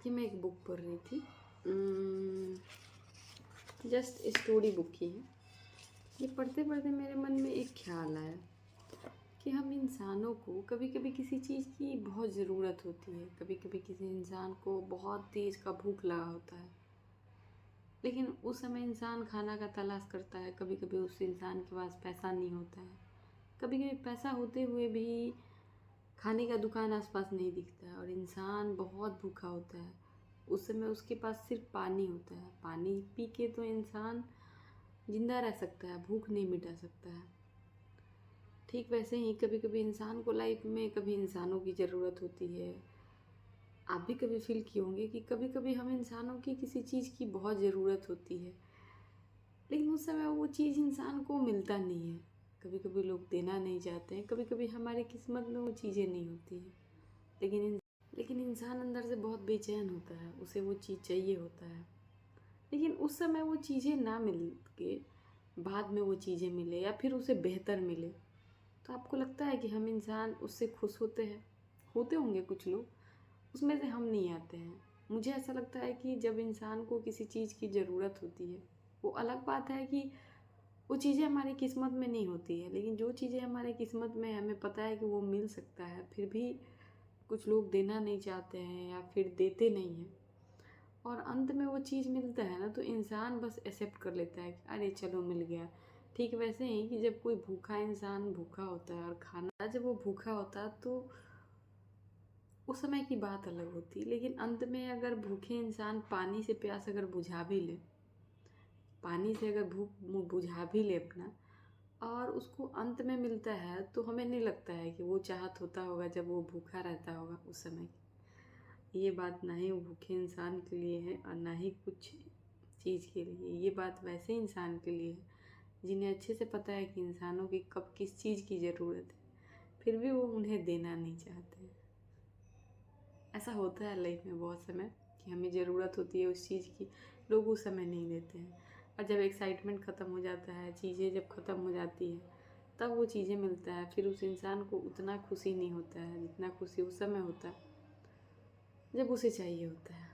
देखिए, मैं एक बुक पढ़ रही थी, जस्ट स्टोरी बुक की है। ये पढ़ते पढ़ते मेरे मन में एक ख्याल आया कि हम इंसानों को कभी कभी किसी चीज़ की बहुत ज़रूरत होती है। कभी कभी किसी इंसान को बहुत तेज़ का भूख लगा होता है, लेकिन उस समय इंसान खाना का तलाश करता है। कभी कभी उस इंसान के पास पैसा नहीं होता है, कभी कभी पैसा होते हुए भी खाने का दुकान आसपास नहीं दिखता है और इंसान बहुत भूखा होता है। उस समय उसके पास सिर्फ पानी होता है। पानी पी के तो इंसान जिंदा रह सकता है, भूख नहीं मिटा सकता है। ठीक वैसे ही कभी कभी इंसान को लाइफ में कभी इंसानों की ज़रूरत होती है। आप भी कभी फील किए होंगे कि कभी कभी हम इंसानों की किसी चीज़ की बहुत ज़रूरत होती है, लेकिन उस समय वो चीज़ इंसान को मिलता नहीं है। कभी कभी लोग देना नहीं चाहते हैं, कभी कभी हमारी किस्मत में वो चीज़ें नहीं होती हैं, लेकिन इंसान अंदर से बहुत बेचैन होता है, उसे वो चीज़ चाहिए होता है। लेकिन उस समय वो चीज़ें ना मिल के बाद में वो चीज़ें मिले या फिर उसे बेहतर मिले, तो आपको लगता है कि हम इंसान उससे खुश होते हैं? होते होंगे कुछ लोग, उसमें से हम नहीं आते हैं। मुझे ऐसा लगता है कि जब इंसान को किसी चीज़ की ज़रूरत होती है, वो अलग बात है कि वो चीज़ें हमारी किस्मत में नहीं होती है, लेकिन जो चीज़ें हमारी किस्मत में हमें पता है कि वो मिल सकता है, फिर भी कुछ लोग देना नहीं चाहते हैं या फिर देते नहीं हैं। और अंत में वो चीज़ मिलता है ना, तो इंसान बस एक्सेप्ट कर लेता है कि अरे चलो मिल गया। ठीक वैसे ही कि जब कोई भूखा इंसान भूखा होता है और खाना जब वो भूखा होता है तो उस समय की बात अलग होती है। लेकिन अंत में अगर भूखे इंसान पानी से प्यास अगर बुझा भी ले, पानी से अगर भूख बुझा भी ले अपना, और उसको अंत में मिलता है, तो हमें नहीं लगता है कि वो चाहत होता होगा जब वो भूखा रहता होगा उस समय। ये बात ना ही वो भूखे इंसान के लिए है और ना ही कुछ चीज़ के लिए। ये बात वैसे इंसान के लिए है जिन्हें अच्छे से पता है कि इंसानों की कब किस चीज़ की ज़रूरत है, फिर भी वो उन्हें देना नहीं चाहते हैं। ऐसा होता है लाइफ में बहुत समय कि हमें ज़रूरत होती है उस चीज़ की, लोग उस समय नहीं देते हैं। और जब एक्साइटमेंट ख़त्म हो जाता है, चीज़ें जब ख़त्म हो जाती है, तब वो चीज़ें मिलता है, फिर उस इंसान को उतना खुशी नहीं होता है जितना खुशी उस समय होता है जब उसे चाहिए होता है।